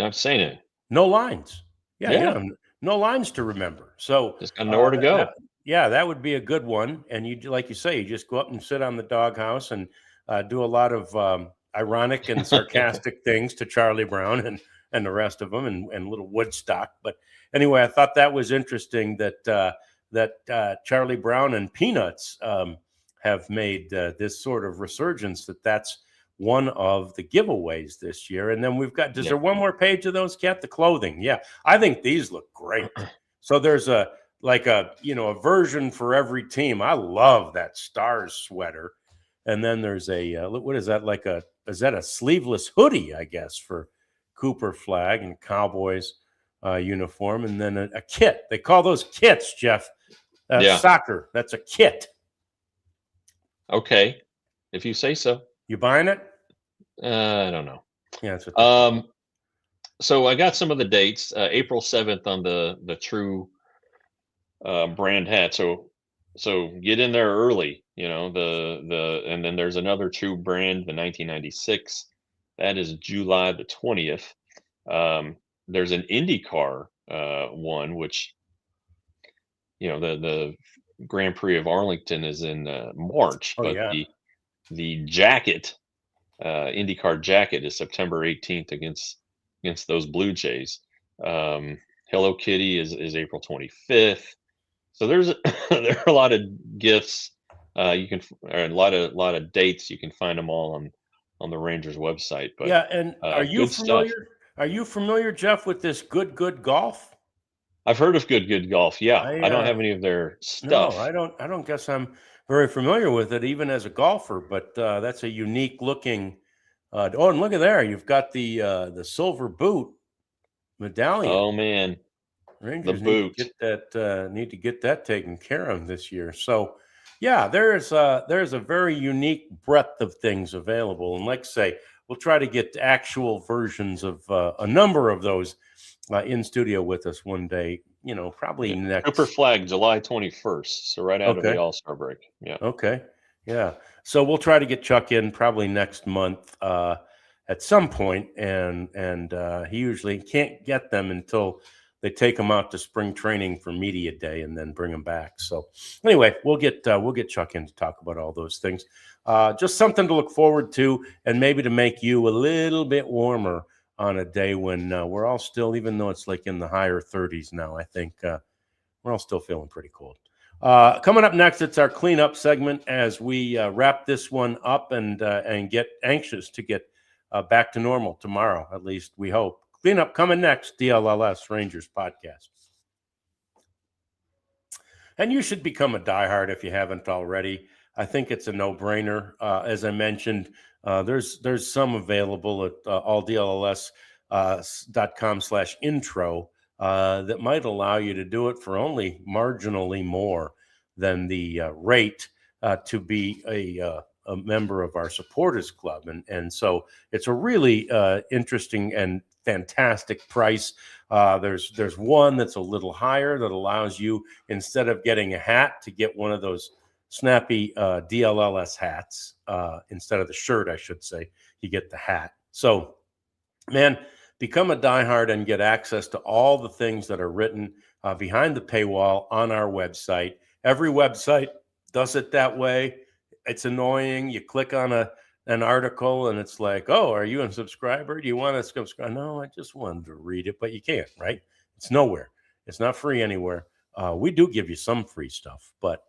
I've seen it. No lines. Yeah. No lines to remember. So just got nowhere to go. That would be a good one. And you, like you say, you just go up and sit on the doghouse and do a lot of ironic and sarcastic things to Charlie Brown and the rest of them, and little Woodstock. But anyway, I thought that was interesting that Charlie Brown and Peanuts have made this sort of resurgence. That's one of the giveaways this year. And then we've got, there one more page of those, Kat? The clothing. Yeah, I think these look great. So there's a version for every team. I love that Stars sweater. And then there's what is that, is that a sleeveless hoodie, I guess, for Cooper Flag and Cowboys uniform. And then a kit. They call those kits, Jeff. Soccer. That's a kit. Okay. If you say so. You buying it? I don't know. Yeah, that's what so I got some of the dates. April 7th on the True brand hat. So get in there early, and then there's another True brand, the 1996. That is July the 20th. There's an IndyCar one, which the Grand Prix of Arlington is in March, but the jacket, IndyCar jacket, is September 18th against those Blue Jays. Hello Kitty is April 25th. So there are a lot of gifts. You can, or a lot of dates. You can find them all on the Rangers website. But and are you familiar? Stuff. Are you familiar, Jeff, with this Good Golf? I've heard of Good Golf. Yeah, I don't have any of their stuff. No, I don't guess I'm very familiar with it, even as a golfer. But that's a unique looking. And look at there, you've got the silver boot medallion. Oh man, Rangers need to get that taken care of this year. So, yeah, there's a very unique breadth of things available, and like I say, we'll try to get actual versions of a number of those in studio with us one day. Probably next. Cooper Flag, July 21st, so right out of the All-Star break. Yeah. Okay. Yeah. So we'll try to get Chuck in probably next month at some point, and he usually can't get them until they take him out to spring training for media day and then bring him back. So anyway, we'll get Chuck in to talk about all those things. Just something to look forward to, and maybe to make you a little bit warmer on a day when we're all still, even though it's like in the higher 30s now, I think we're all still feeling pretty cold. Coming up next, it's our cleanup segment as we wrap this one up and get anxious to get back to normal tomorrow, at least we hope. Cleanup coming next, DLLS Rangers podcast. And you should become a diehard if you haven't already. I think it's a no-brainer. As I mentioned, there's some available at alldlls.com/intro. that might allow you to do it for only marginally more than the rate to be a member of our supporters club. And so it's a really interesting and fantastic price. There's one that's a little higher that allows you, instead of getting a hat, to get one of those snappy DLLS hats instead of the shirt, I should say. You get the hat. So, man, become a diehard and get access to all the things that are written behind the paywall on our website. Every website does it that way. It's annoying. You click on an article and it's like, oh, are you a subscriber? Do you want to subscribe? No, I just wanted to read it, but you can't, right? It's nowhere. It's not free anywhere. We do give you some free stuff, but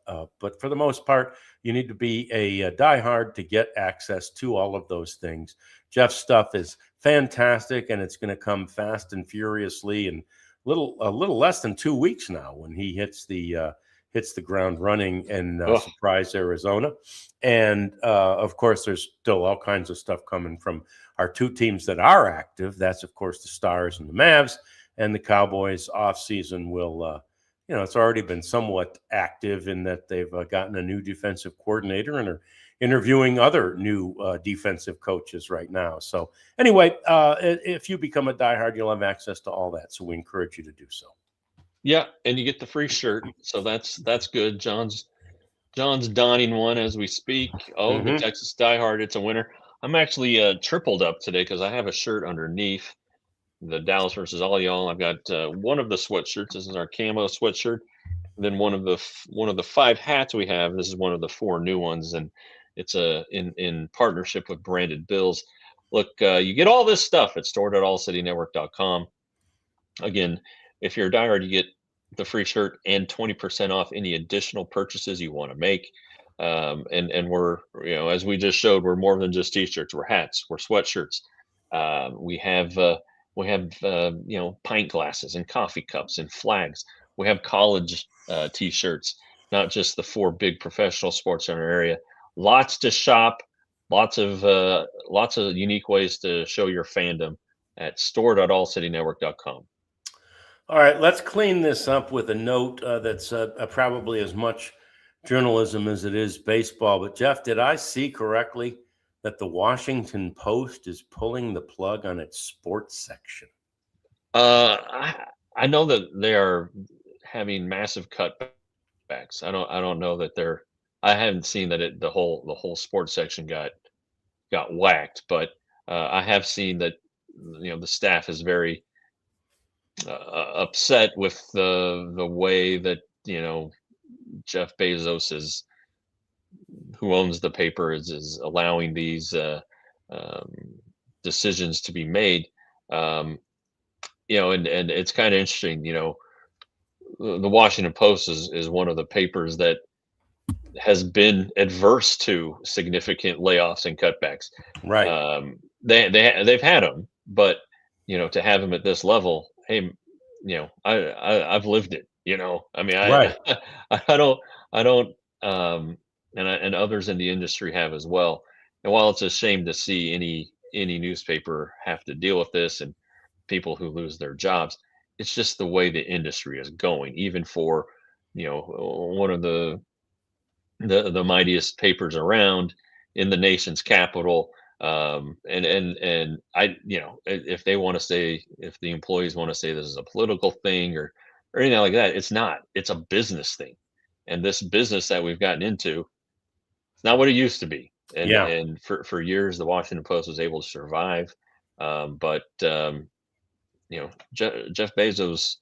for the most part, you need to be a diehard to get access to all of those things. Jeff's stuff is fantastic, and it's going to come fast and furiously in a little less than 2 weeks now, when he hits the ground running in Surprise, Arizona. And of course, there's still all kinds of stuff coming from our two teams that are active. That's, of course, the Stars and the Mavs. And the Cowboys off season will it's already been somewhat active in that they've gotten a new defensive coordinator and are interviewing other new defensive coaches right now. So anyway, if you become a diehard, you'll have access to all that. So we encourage you to do so. Yeah, and you get the free shirt, so that's good. John's donning one as we speak. Oh, the Texas diehard, it's a winner. I'm actually tripled up today because I have a shirt underneath the Dallas versus all y'all. I've got one of the sweatshirts. This is our camo sweatshirt. Then one of the 5 hats we have. This is one of the 4 new ones, and it's in partnership with Branded Bills. Look, you get all this stuff at store.allcitynetwork.com. Again, if you're a diehard, you get the free shirt and 20% off any additional purchases you want to make. And we're, as we just showed, we're more than just t-shirts. We're hats, we're sweatshirts. We have pint glasses and coffee cups and flags. We have college t-shirts, not just the 4 big professional sports in our area. Lots to shop, lots of unique ways to show your fandom at store.allcitynetwork.com. All right, let's clean this up with a note that's probably as much journalism as it is baseball. But Jeff, did I see correctly that the Washington Post is pulling the plug on its sports section? I know that they are having massive cutbacks. I don't know that I haven't seen that the whole sports section got whacked, but I have seen that the staff is very upset with the way that Jeff Bezos who owns the paper is allowing these decisions to be made. And it's kind of interesting. The Washington Post is one of the papers that has been adverse to significant layoffs and cutbacks. Right. They've had them, but to have them at this level, hey, I've lived it. I mean, Right. I don't, and others in the industry have as well. And while it's a shame to see any newspaper have to deal with this and people who lose their jobs, it's just the way the industry is going. Even for one of the mightiest papers around in the nation's capital. And I, if they want to say, if the employees want to say this is a political thing or anything like that, it's not. It's a business thing, and this business that we've gotten into, it's not what it used to be. And for years, the Washington Post was able to survive, but Jeff Bezos,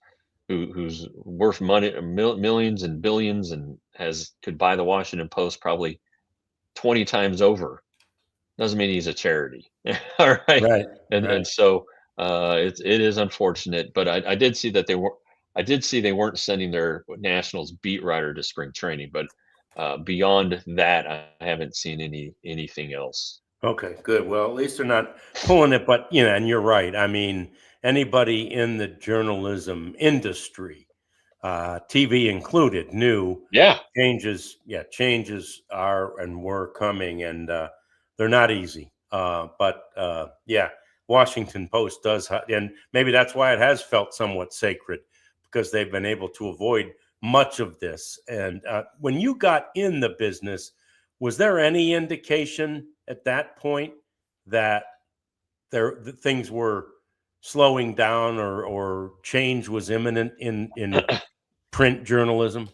who's worth money, millions and billions, and could buy the Washington Post probably 20 times over, doesn't mean he's a charity. All right. Right. And so it is unfortunate, but I did see that they weren't sending their Nationals beat writer to spring training, but beyond that, I haven't seen anything else. Okay, good. Well, at least they're not pulling it, but and you're right. I mean, anybody in the journalism industry, TV included, knew changes are and were coming, and they're not easy. But Washington Post does, and maybe that's why it has felt somewhat sacred, because they've been able to avoid much of this. And when you got in the business, was there any indication at that point that that things were slowing down, or change was imminent in print journalism?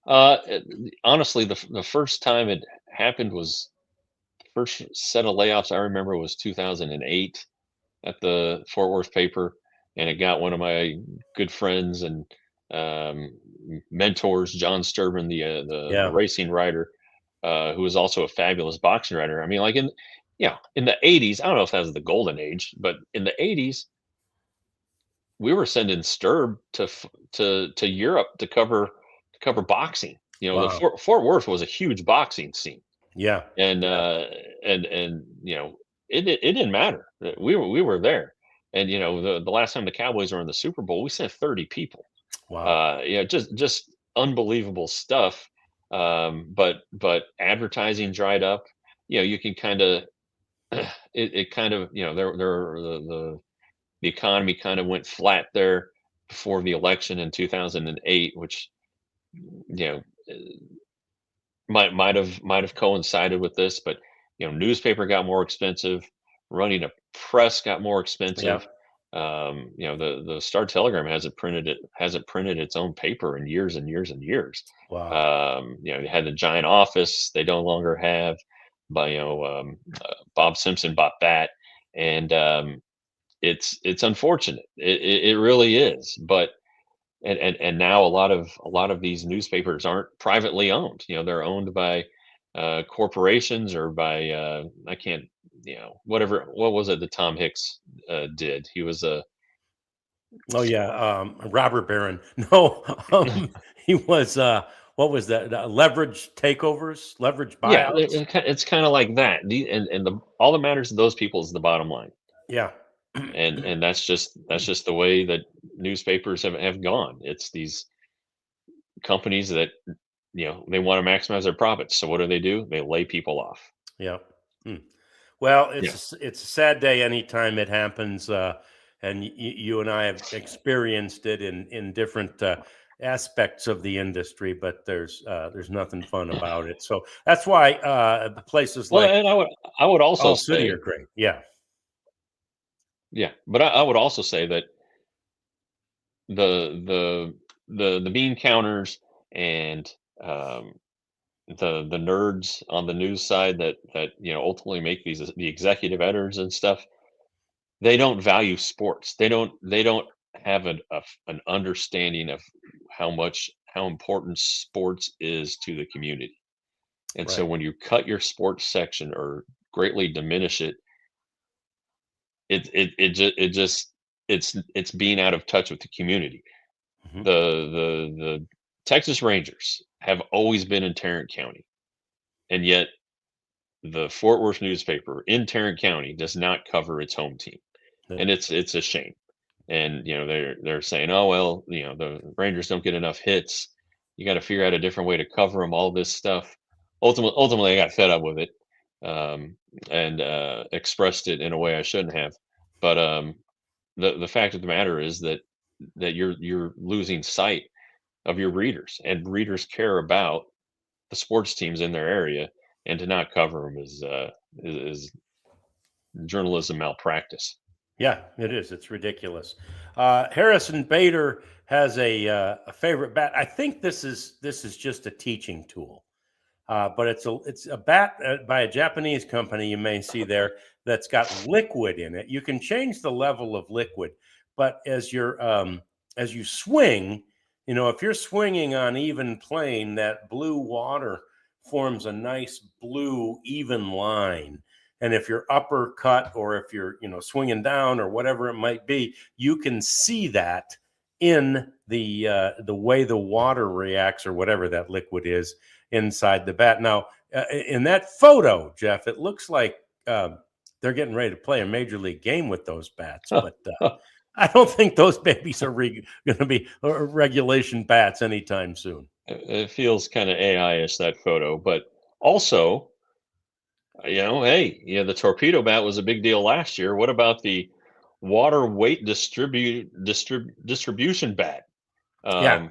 Honestly, the first time it happened was first set of layoffs I remember was 2008 at the Fort Worth paper, and it got one of my good friends and mentors, John Sturban, the Yeah. racing writer, who was also a fabulous boxing writer. I mean, like in the 80s, I don't know if that was the golden age, but in the 80s, we were sending Sturb to Europe to cover boxing. You know, the Wow. Fort Worth was a huge boxing scene, Yeah. and it didn't matter. We were there, and the last time the Cowboys were in the Super Bowl, we sent 30 people. Wow. Just unbelievable stuff. But advertising dried up. You can kind of it kind of the economy kind of went flat there before the election in 2008, which you know might have coincided with this, but newspaper got more expensive, running a press got more Yeah. expensive. The Star Telegram hasn't printed its own paper in years and years and years. Wow. They had the giant office they no longer have, but Bob Simpson bought that, and it's unfortunate. It really is, but and now a lot of these newspapers aren't privately owned. They're owned by corporations or by I can't whatever, what was it that Tom Hicks did? He was a Oh yeah, robber baron. No, he was. What was that? Leverage takeovers, leverage yeah. buyouts. It's kind of like that. And all that matters to those people is the bottom line, Yeah. and that's just the way that newspapers have gone. It's these companies that they want to maximize their profits. So what do? They lay people off. Yeah. Hmm. Well, Yeah. it's a sad day anytime it happens, and you and I have experienced it in different aspects of the industry. But there's nothing fun about it. So that's why places Well, like and I would also All City are say, great. Yeah. yeah, but I would also say that the bean counters and um, the nerds on the news side that ultimately make the executive editors and stuff, they don't value sports. They don't have an understanding of how important sports is to the community. And so Right. when you cut your sports section or greatly diminish it, it just it's being out of touch with the community. Hmm. The Texas Rangers have always been in Tarrant County, and yet the Fort Worth newspaper in Tarrant County does not cover its home team, Yeah. and it's a shame. And they're saying, oh well, the Rangers don't get enough hits. You got to figure out a different way to cover them. All this stuff. Ultimately, I got fed up with it, and expressed it in a way I shouldn't have. But the fact of the matter is that you're losing sight of your readers, and readers care about the sports teams in their area, and to not cover them is journalism malpractice. Yeah, it is. It's ridiculous. Harrison Bader has a favorite bat. I think this is just a teaching tool, but it's a bat by a Japanese company. You may see there that's got liquid in it. You can change the level of liquid, but as you swing, if you're swinging on even plane, that blue water forms a nice blue even line. And if you're uppercut, or if you're swinging down, or whatever it might be, you can see that in the way the water reacts, or whatever that liquid is inside the bat. Now, in that photo, Jeff, it looks like they're getting ready to play a major league game with those bats, but I don't think those babies are going to be regulation bats anytime soon. It feels kind of AI-ish, that photo, but also Hey, the torpedo bat was a big deal last year. What about the water weight distribution bat? Yeah.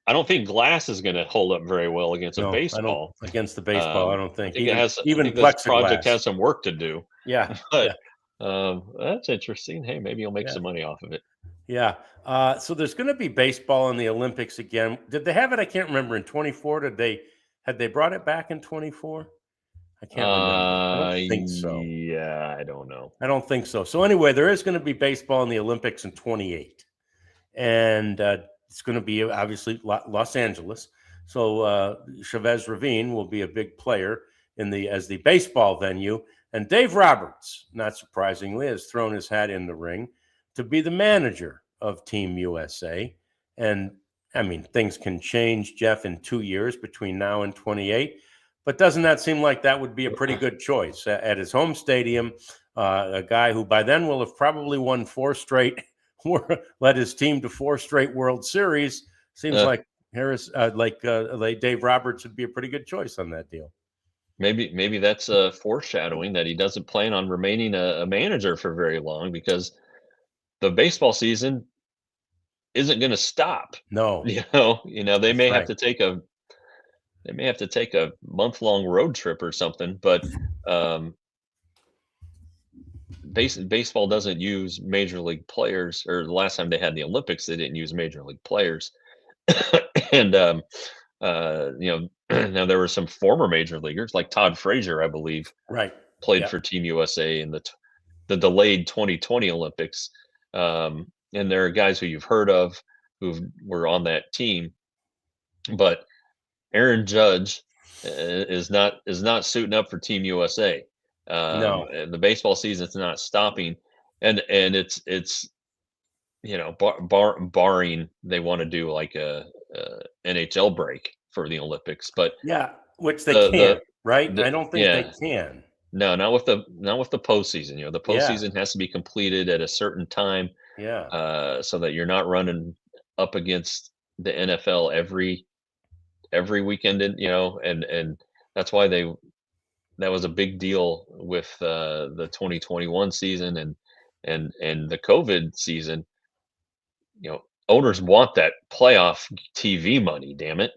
I don't think glass is going to hold up very well against a No, I don't baseball. against the baseball, I don't I think. think it has. I Even think this project plexiglass. has some work to do, Yeah. but Yeah. that's interesting. Hey, maybe you'll make Yeah. some money off of it. Yeah. So there's going to be baseball in the Olympics again. Did they have it? I can't remember. In 24, had they brought it back in 24? I can't remember. I don't think so. Yeah, I don't know. I don't think so. So anyway, there is going to be baseball in the Olympics in 28, and it's going to be obviously Los Angeles. So Chavez Ravine will be a big player as the baseball venue, and Dave Roberts, not surprisingly, has thrown his hat in the ring to be the manager of Team USA. And I mean, things can change, Jeff, in 2 years between now and 28. But doesn't that seem like that would be a pretty good choice at his home stadium? A guy who by then will have probably won 4 straight, led his team to 4 straight World Series. Seems Uh, like Dave Roberts would be a pretty good choice on that deal. maybe that's foreshadowing that he doesn't plan on remaining a manager for very long because the baseball season isn't going to stop. No, They that's may have right. to take a month-long road trip or something, but um, baseball doesn't use major league players. Or the last time they had the Olympics, they didn't use major league players, and now there were some former major leaguers like Todd Frazier, I believe, Right. played Yeah. for Team USA in the delayed 2020 Olympics. And there are guys who you've heard of who were on that team, but Aaron Judge is not suiting up for Team USA. No. And the baseball season's not stopping, and it's barring they want to do like a NHL break for the Olympics, but Yeah. Which they the can't. Right. the I don't think they yeah. can. No, not with the postseason. The Yeah. postseason has to be completed at a certain time, Yeah. so that you're not running up against the NFL every weekend, and that's why that was a big deal with the 2021 season and the COVID season. Owners want that playoff TV money, damn it,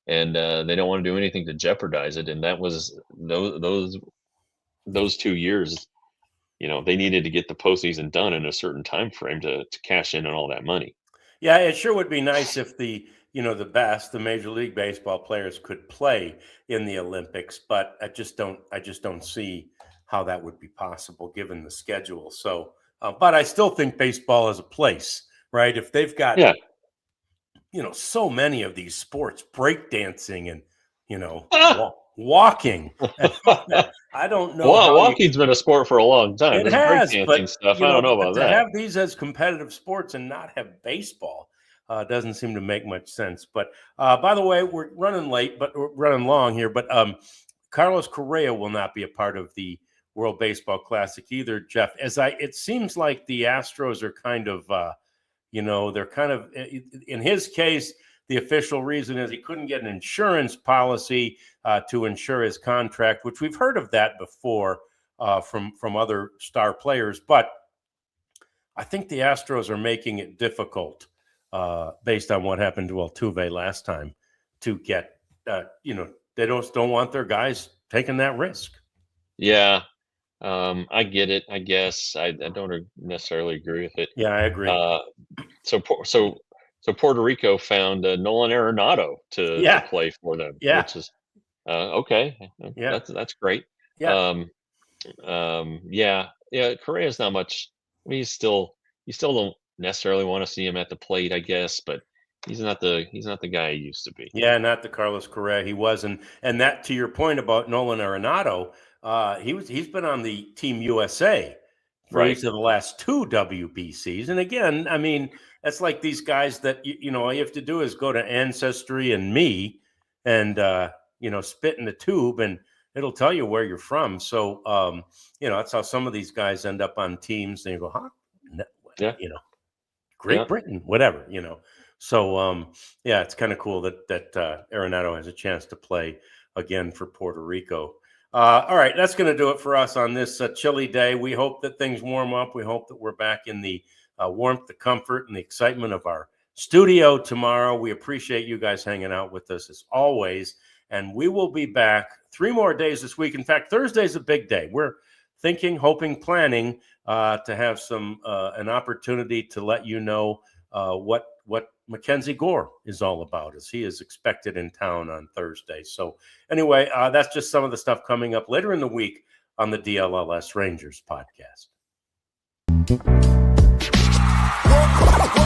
and they don't want to do anything to jeopardize it. And that was those 2 years. They needed to get the postseason done in a certain time frame to cash in on all that money. Yeah, it sure would be nice if the Major League Baseball players could play in the Olympics, but I just don't see how that would be possible given the schedule. So, but I still think baseball is a place, right? If they've got, Yeah. so many of these sports, breakdancing and, Ah! walking. I don't know Well, how you walking's been a sport for a long time. it This has, breakdancing but stuff, I don't know but about to that. have these as competitive sports and not have baseball doesn't seem to make much sense. But by the way, we're running late, but we're running long here. But Carlos Correa will not be a part of the World Baseball Classic either, Jeff. It seems like the Astros are kind of, they're kind of, in his case, the official reason is he couldn't get an insurance policy to insure his contract, which we've heard of that before from other star players. But I think the Astros are making it difficult based on what happened to Altuve last time to get, they don't want their guys taking that risk. Yeah, I get it, I guess. I don't necessarily agree with it. Yeah, I agree. Uh, so Puerto Rico found Nolan Arenado to Yeah, play for them, yeah, which is okay. yeah, That's great. yeah. Um, yeah. Correa's not much. I mean, you still don't necessarily want to see him at the plate, I guess, but he's not the guy he used to be. Yeah, not the Carlos Correa he was, and that to your point about Nolan Arenado, he's been on the Team USA for Right. each of the last 2 WBCs, and again, I mean, that's like these guys that all you have to do is go to Ancestry and Me, and spit in the tube, and it'll tell you where you're from. So that's how some of these guys end up on teams, and you go, huh, no, Yeah. you know, Yeah. Great Britain, whatever. So yeah, it's kind of cool that Arenado has a chance to play again for Puerto Rico. All right, that's going to do it for us on this chilly day. We hope that things warm up. We hope that we're back in the warmth, the comfort, and the excitement of our studio tomorrow. We appreciate you guys hanging out with us as always. And we will be back 3 more days this week. In fact, Thursday's a big day. We're thinking, hoping, planning to have an opportunity to let you know what Mackenzie Gore is all about, as he is expected in town on Thursday. So anyway, that's just some of the stuff coming up later in the week on the DLLS Rangers podcast.